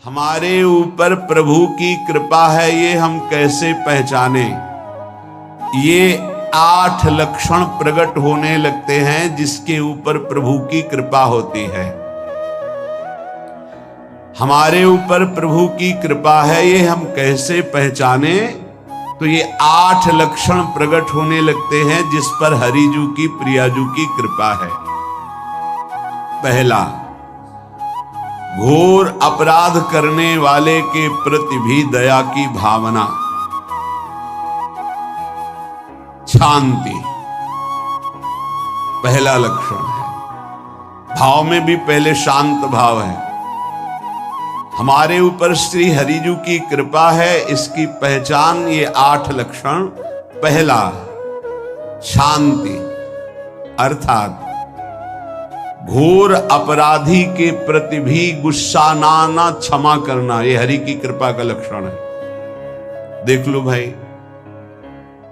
हमारे ऊपर प्रभु की कृपा है ये हम कैसे पहचाने। ये 8 लक्षण प्रकट होने लगते हैं जिसके ऊपर प्रभु की कृपा होती है। हमारे ऊपर प्रभु की कृपा है ये हम कैसे पहचाने, तो ये 8 लक्षण प्रकट होने लगते हैं जिस पर हरिजू की प्रियाजू की कृपा है। पहला, घोर अपराध करने वाले के प्रति भी दया की भावना, शांति पहला लक्षण है। भाव में भी पहले शांत भाव है। हमारे ऊपर श्री हरिजू की कृपा है, इसकी पहचान ये 8 लक्षण। पहला, शांति, अर्थात घोर अपराधी के प्रति भी गुस्सा ना आना, क्षमा करना, ये हरि की कृपा का लक्षण है। देख लो भाई,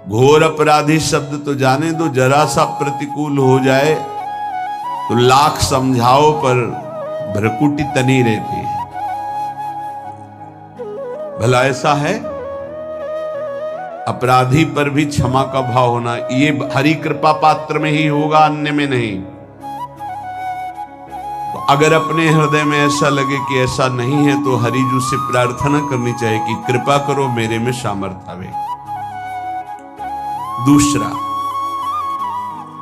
घोर अपराधी शब्द तो जाने दो, जरा सा प्रतिकूल हो जाए तो लाख समझाओ पर भ्रकुटी तनी रहती है। भला ऐसा है? अपराधी पर भी क्षमा का भाव होना, ये हरि कृपा पात्र में ही होगा, अन्य में नहीं। तो अगर अपने हृदय में ऐसा लगे कि ऐसा नहीं है तो हरिजू से प्रार्थना करनी चाहिए कि कृपा करो, मेरे में सामर्थ्य आवे। दूसरा,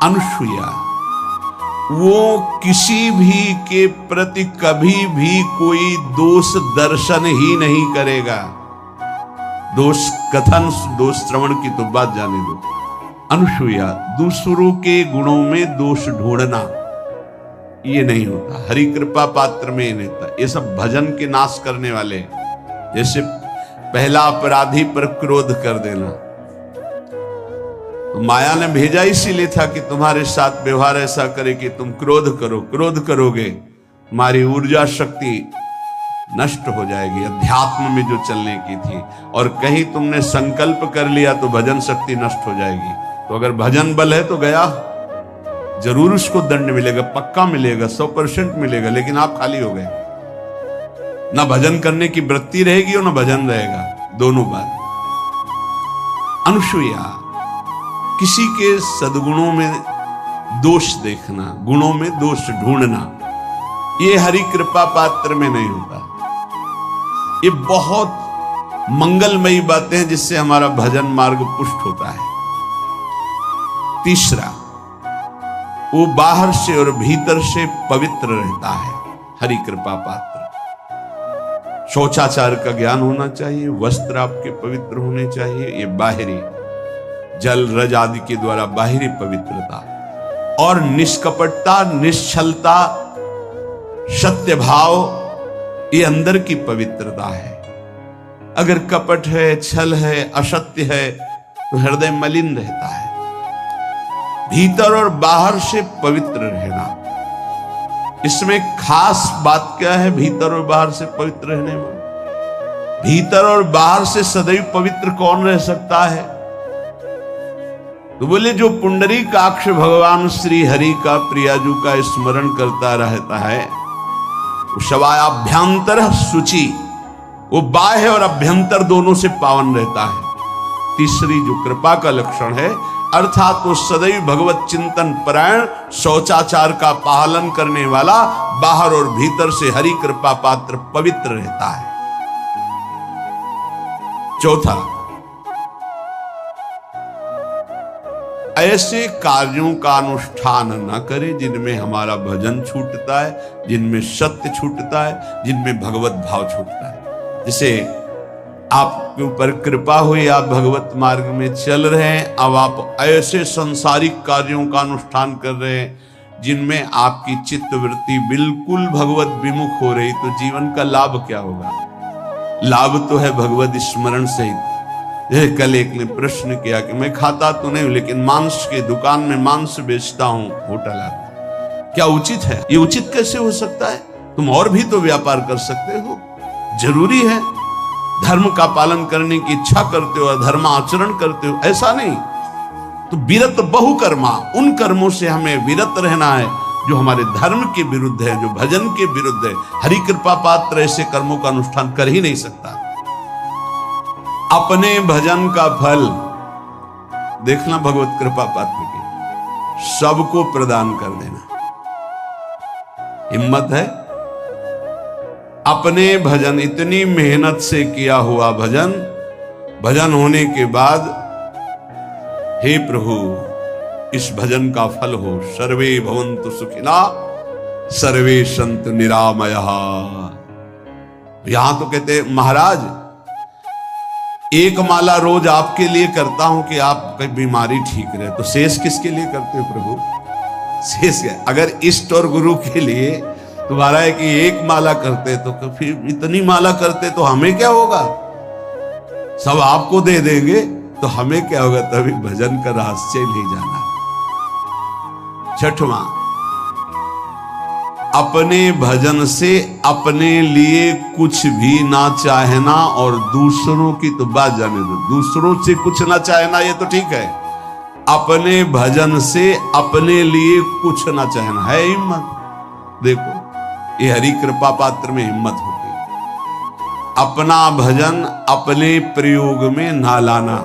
अनुसूया, वो किसी भी के प्रति कभी भी कोई दोष दर्शन ही नहीं करेगा। दोष कथन, दोष श्रवण की तो बात जाने दो। अनुसूया, दूसरों के गुणों में दोष ढूंढना ये नहीं होता, हरि कृपा पात्र में नहीं होता। ये सब भजन के नाश करने वाले, जैसे पहला अपराधी पर क्रोध कर देना, तो माया ने भेजा इसीलिए था कि तुम्हारे साथ व्यवहार ऐसा करे कि तुम क्रोध करो। क्रोध करोगे तुम्हारी ऊर्जा शक्ति नष्ट हो जाएगी, अध्यात्म में जो चलने की थी। और कहीं तुमने संकल्प कर लिया तो भजन शक्ति नष्ट हो जाएगी। तो अगर भजन बल है तो गया, जरूर उसको दंड मिलेगा, पक्का मिलेगा, 100% मिलेगा, लेकिन आप खाली हो गए। ना भजन करने की वृत्ति रहेगी और ना भजन रहेगा, दोनों बात। अनुसूया, किसी के सद्गुणों में दोष देखना, गुणों में दोष ढूंढना, ये हरि कृपा पात्र में नहीं होता। ये बहुत मंगलमयी बातें हैं जिससे हमारा भजन मार्ग पुष्ट होता है। तीसरा, वो बाहर से और भीतर से पवित्र रहता है, हरि कृपा पात्र। शौचाचार का ज्ञान होना चाहिए, वस्त्र आपके पवित्र होने चाहिए, ये बाहरी जल रज आदि के द्वारा बाहरी पवित्रता। और निष्कपटता, निश्चलता, सत्य भाव, ये अंदर की पवित्रता है। अगर कपट है, छल है, असत्य है तो हृदय मलिन रहता है। भीतर और बाहर से पवित्र रहना, इसमें खास बात क्या है? भीतर और बाहर से पवित्र रहने में, भीतर और बाहर से सदैव पवित्र कौन रह सकता है? तो बोले जो पुंडरीकाक्ष भगवान श्री हरि का प्रियाजू का स्मरण करता रहता है, शवायाभ्यंतर शुचि, वो बाह्य और अभ्यंतर दोनों से पावन रहता है। तीसरी जो कृपा का लक्षण है, अर्थात वो सदैव भगवत चिंतन परायण, शौचाचार का पालन करने वाला, बाहर और भीतर से हरि कृपा पात्र पवित्र रहता है। चौथा, ऐसे कार्यों का अनुष्ठान न करे जिनमें हमारा भजन छूटता है, जिनमें सत्य छूटता है, जिनमें भगवत भाव छूटता है। जैसे आपके ऊपर कृपा हुई, आप भगवत मार्ग में चल रहे हैं, अब आप ऐसे सांसारिक कार्यों का अनुष्ठान कर रहे हैं जिनमें आपकी चित्तवृत्ति बिल्कुल भगवत विमुख हो रही, तो जीवन का लाभ क्या होगा? लाभ तो है भगवत स्मरण सहित। कल एक ने प्रश्न किया कि मैं खाता तो नहीं लेकिन मांस की दुकान में मांस बेचता हूं, होटल आता, क्या उचित है? ये उचित कैसे हो सकता है? तुम और भी तो व्यापार कर सकते हो। जरूरी है धर्म का पालन करने की इच्छा करते हो, धर्म आचरण करते हो, ऐसा नहीं। तो विरत बहुकर्मा, उन कर्मों से हमें विरत रहना है जो हमारे धर्म के विरुद्ध है, जो भजन के विरुद्ध है। हरि कृपा पात्र ऐसे कर्मों का अनुष्ठान कर ही नहीं सकता। अपने भजन का फल देखना भगवत कृपा पात्र की, सबको प्रदान कर देना। हिम्मत है? अपने भजन, इतनी मेहनत से किया हुआ भजन, भजन होने के बाद, हे प्रभु इस भजन का फल हो, सर्वे भवन्तु सुखिना सर्वे सन्तु निरामया। यहां तो कहते महाराज एक माला रोज आपके लिए करता हूं कि आपकी बीमारी ठीक रहे, तो शेष किसके लिए करते हो प्रभु? शेष क्या? अगर इष्ट और गुरु के लिए तुम्हारा है कि एक माला करते तो फिर इतनी माला करते तो हमें क्या होगा? सब आपको दे देंगे तो हमें क्या होगा? तभी भजन का रहस्य ले जाना। छठवां, अपने भजन से अपने लिए कुछ भी ना चाहना और दूसरों की तो बात जाने दो, दूसरों से कुछ ना चाहना ये तो ठीक है, अपने भजन से अपने लिए कुछ ना चाहना है हिम्मत। देखो ये हरि कृपा पात्र में हिम्मत होती है। अपना भजन अपने प्रयोग में ना लाना,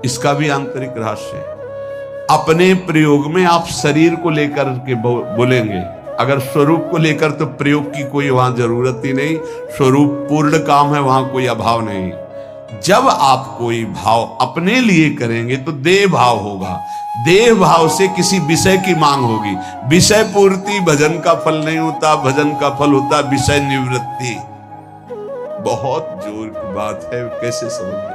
इसका भी आंतरिक रहस्य है। अपने प्रयोग में आप शरीर को लेकर के बोलेंगे, अगर स्वरूप को लेकर तो प्रयोग की कोई वहां जरूरत ही नहीं, स्वरूप पूर्ण काम है, वहां कोई अभाव नहीं। जब आप कोई भाव अपने लिए करेंगे तो देह भाव होगा, देह भाव से किसी विषय की मांग होगी। विषय पूर्ति भजन का फल नहीं होता, भजन का फल होता विषय निवृत्ति। बहुत जोर की बात है, कैसे समझ?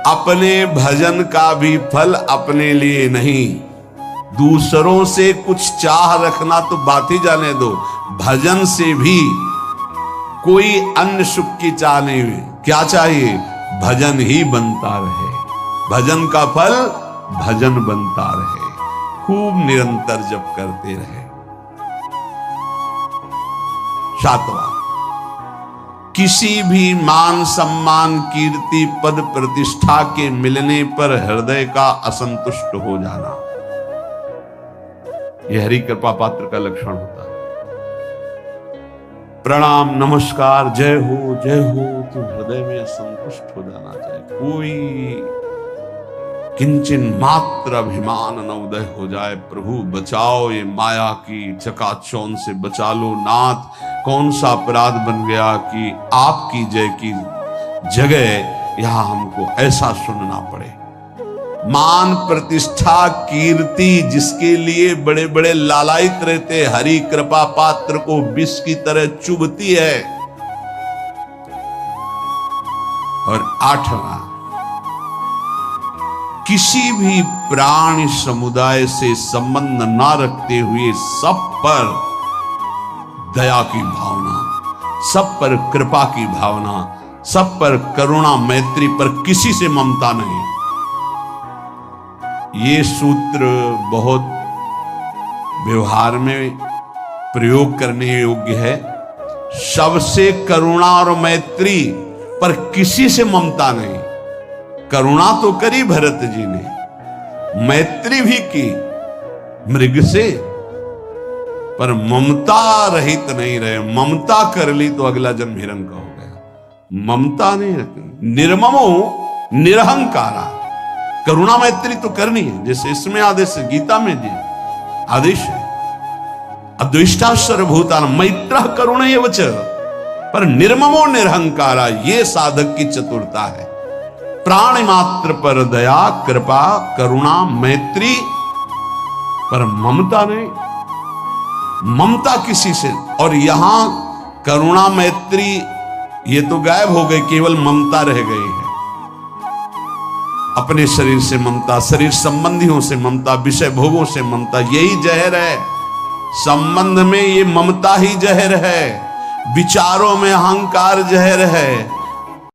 अपने भजन का भी फल अपने लिए नहीं, दूसरों से कुछ चाह रखना तो बात ही जाने दो, भजन से भी कोई अन्य सुख की चाह नहीं। क्या चाहिए? भजन ही बनता रहे, भजन का फल भजन बनता रहे, खूब निरंतर जप करते रहे। सातवां, किसी भी मान सम्मान कीर्ति पद प्रतिष्ठा के मिलने पर हृदय का असंतुष्ट हो जाना, यह हरि कृपा पात्र का लक्षण होता है। प्रणाम नमस्कार जय हो तो हृदय में असंतुष्ट हो जाना चाहिए। कोई किंचन मात्र अभिमान न उदय हो जाए। प्रभु बचाओ, ये माया की चकाचौंध से बचा लो नाथ। कौन सा अपराध बन गया कि आपकी जय की जगह यहां हमको ऐसा सुनना पड़े। मान प्रतिष्ठा कीर्ति जिसके लिए बड़े बड़े लालायित रहते, हरि कृपा पात्र को विष की तरह चुभती है। और आठवां, किसी भी प्राणी समुदाय से संबंध ना रखते हुए सब पर दया की भावना, सब पर कृपा की भावना, सब पर करुणा मैत्री पर किसी से ममता नहीं। ये सूत्र बहुत व्यवहार में प्रयोग करने योग्य है। सबसे करुणा और मैत्री पर किसी से ममता नहीं। करुणा तो करी भरत जी ने, मैत्री भी की मृग से, पर ममता रहित नहीं रहे। ममता कर ली तो अगला जन्म हिरण का हो गया। ममता नहीं रखी। निर्ममो निरहंकारा, करुणा मैत्री तो करनी है, जैसे इसमें आदेश है, गीता में जी आदेश है, अद्वेष्टा सर्वभूतान मैत्र करुणैव च, पर निर्ममो निरहंकारा, ये साधक की चतुरता है। प्राणी मात्र पर दया कृपा करुणा मैत्री, पर ममता नहीं। ममता किसी से, और यहां करुणा मैत्री ये तो गायब हो गई, केवल ममता रह गई है। अपने शरीर से ममता, शरीर संबंधियों से ममता, विषय भोगों से ममता, यही जहर है। संबंध में ये ममता ही जहर है, विचारों में अहंकार जहर है,